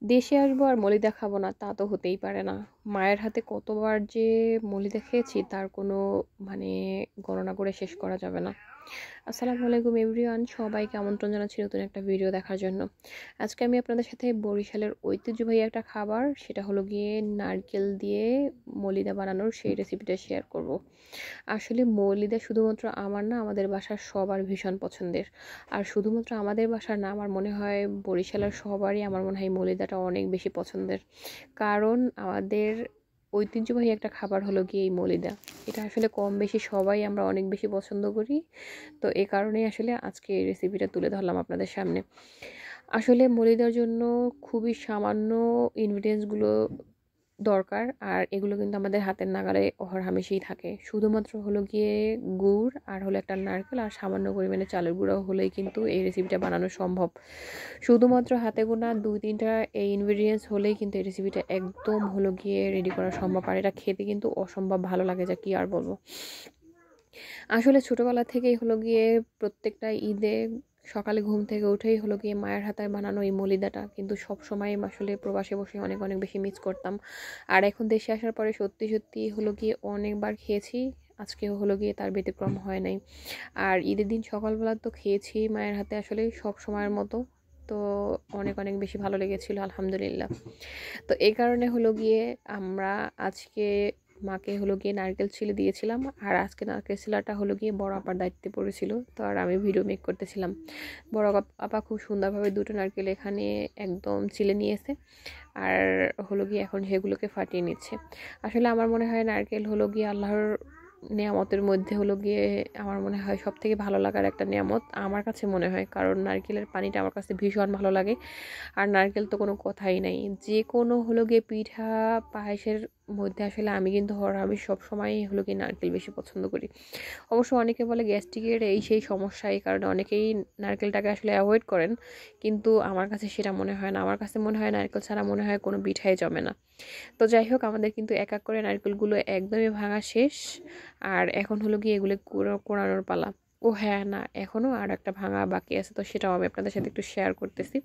দেশে আসবো আর মলিদা খাবো না তা তো হতেই পারে না। মায়ের হাতে কতবার যে মলিদা খেয়েছি তার কোনো মানে গণনা করে শেষ করা যাবে না। আসসালামু আলাইকুম এভরিওয়ান, সবাইকে আমন্ত্রণ জানাচ্ছি নতুন একটা ভিডিও দেখার জন্য। আজকে আমি আপনাদের সাথে বরিশালের ঐতিহ্যবাহী একটা খাবার, সেটা হলো গিয়ে নারকেল দিয়ে মলিদা বানানোর সেই রেসিপিটা শেয়ার করব। আসলে মৌলিদা শুধুমাত্র আমার না, আমাদের বাসার সবার ভীষণ পছন্দের। আর শুধুমাত্র আমাদের বাসার না, আমার মনে হয় বরিশালের সবারই আমার মনে হয় মৌলিদাটা অনেক বেশি পছন্দের। কারণ আমাদের ঐতিহ্যবাহী একটা খাবার হলো গিয়ে এই মৌলিদা। এটা আসলে কম বেশি সবাই আমরা অনেক বেশি পছন্দ করি। তো এই কারণেই আসলে আজকে এই রেসিপিটা তুলে ধরলাম আপনাদের সামনে। আসলে মলিদার জন্য খুবই সামান্য ইনগ্রিডিয়েন্টসগুলো দরকার, আর এগুলো কিন্তু আমাদের হাতের নাগালে অহরহামেশাই থাকে। শুধুমাত্র হলো গিয়ে গুড় আর হলো একটা নারকেল আর সামান্য পরিমাণে চালের গুঁড়ো হলেই কিন্তু এই রেসিপিটা বানানো সম্ভব। শুধুমাত্র হাতে গোনা 2-3টা এই ইনগ্রিডিয়েন্টস হলেই কিন্তু এই রেসিপিটা একদম হলো গিয়ে রেডি করা সম্ভব। আর এটা খেতে কিন্তু অসম্ভব ভালো লাগে, যা কি আর বলবো। আসলে ছোটোবেলা থেকেই হলো গিয়ে প্রত্যেকটা ঈদে সকালে ঘুম থেকে উঠেই হলো গিয়ে মায়ের হাতে বানানো এই মলিদাটা কিন্তু সব সময় আসলে প্রবাসে বসে অনেক অনেক বেশি মিস করতাম। আর এখন দেশে আসার পরে সত্যি সত্যি হলো গিয়ে অনেকবার খেয়েছি, আজকেও হলো গিয়ে তার ব্যতিক্রম হয় নাই। আর ঈদের দিন সকালবেলা তো খেয়েছি মায়ের হাতে, আসলে সব সময়ের মতো। তো অনেক অনেক বেশি ভালো লেগেছিল, আলহামদুলিল্লাহ। তো এই কারণে হলো গিয়ে আমরা আজকে মাকে হলো গিয়ে নারকেল ছিলে দিয়েছিলাম। আর আজকে নারকেল ছিলাটা হলো গিয়ে বড় আপার দায়িত্বে পড়েছিল, তো আর আমি ভিডিও মেক করতেছিলাম। বড় আপা খুব সুন্দরভাবে দুটো নারকেল এখানে একদম ছিলে নিয়েছে, আর হলো গিয়ে এখন সেগুলোকে ফাটিয়ে নিচ্ছে। আসলে আমার মনে হয় নারকেল হলো গিয়ে আল্লাহর নেয়ামতের মধ্যে হলো গিয়ে আমার মনে হয় সব থেকে ভালো লাগার একটা নেয়ামত আমার কাছে মনে হয়, কারণ নারকেলের পানিটা আমার কাছে ভীষণ ভালো লাগে। আর নারকেল তো কোনো কথাই নাই, যে কোনো হলো গিয়ে পিঠা পায়েসের মধ্যে আসলে আমি কিন্তু আমি সবসময় হলো গিয়ে নারকেল বেশি পছন্দ করি। অবশ্য অনেকে বলে গ্যাস্ট্রিকের এই সেই সমস্যা, এই কারণে অনেকেই নারকেলটাকে আসলে অ্যাভয়েড করেন, কিন্তু আমার কাছে সেটা মনে হয় না। আমার কাছে মনে হয় নারকেল ছাড়া মনে হয় কোনো পিঠাই জমে না। তো যাই হোক, আমাদের কিন্তু এক এক করে নারকেলগুলো একদমই ভাঙা শেষ। আর এখন হলো গিয়ে এগুলো কোড়ানোর পালা। ও হ্যাঁ, না, এখনও আর একটা ভাঙা বাকি আছে, তো সেটাও আমি আপনাদের সাথে একটু শেয়ার করতেছি।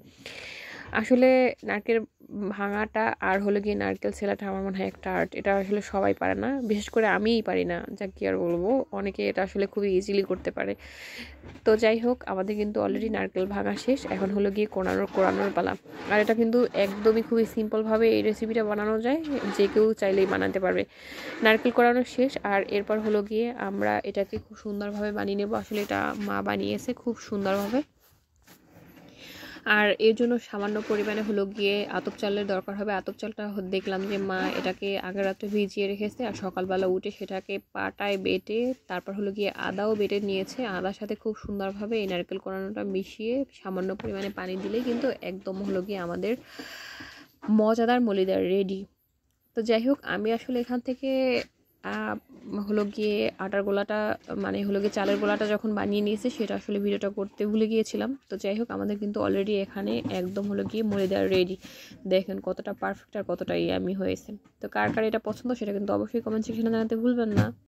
আসলে নারকেল ভাঙাটা আর হলো গিয়ে নারকেল ছেলাটা আমার মনে হয় একটা আর্ট। এটা আসলে সবাই পারে না, বিশেষ করে আমিই পারি না, যা কি আর বলবো। অনেকে এটা আসলে খুবই ইজিলি করতে পারে। তো যাই হোক, আমাদের কিন্তু অলরেডি নারকেল ভাঙা শেষ, এখন হলো গিয়ে কোড়ানোর পালা। আর এটা কিন্তু একদমই খুবই সিম্পলভাবে এই রেসিপিটা বানানো যায়, যে কেউ চাইলেই বানাতে পারবে। নারকেল কোড়ানো শেষ, আর এরপর হলো গিয়ে আমরা এটাকে খুব সুন্দরভাবে বানিয়ে নেব। আসলে এটা মা বানিয়েছে খুব সুন্দরভাবে। আর এর জন্য সামান্য পরিমাণে হলো গিয়ে আতপ চালের দরকার হবে। আতপ চালটা দেখলাম যে মা এটাকে আগের রাতে ভিজিয়ে রেখেছে, আর সকালবেলা উঠে সেটাকে পাটায় বেটে তারপর হলো গিয়ে আদাও বেটে নিয়েছে। আদার সাথে খুব সুন্দরভাবে এই নারকেল কোড়ানোটা মিশিয়ে সামান্য পরিমাণে পানি দিলেই কিন্তু একদম হলো গিয়ে আমাদের মজাদার মলিদার রেডি। তো যাই হোক, আমি আসলে এখান থেকে হলো গিয়ে আটার গোলাটা মানে হলো গিয়ে চালের গোলাটা যখন বানিয়ে নিয়েছে সেটা আসলে ভিডিওটা করতে ভুলে গিয়েছিলাম। তো যাই হোক, আমাদের কিন্তু অলরেডি এখানে একদম হলো গিয়ে মলিদার রেডি। দেখেন কতটা পারফেক্ট আর কতটা ইয়ামি হয়েছে। তো কার কার এটা পছন্দ সেটা কিন্তু অবশ্যই কমেন্ট সেকশনে জানাতে ভুলবেন না।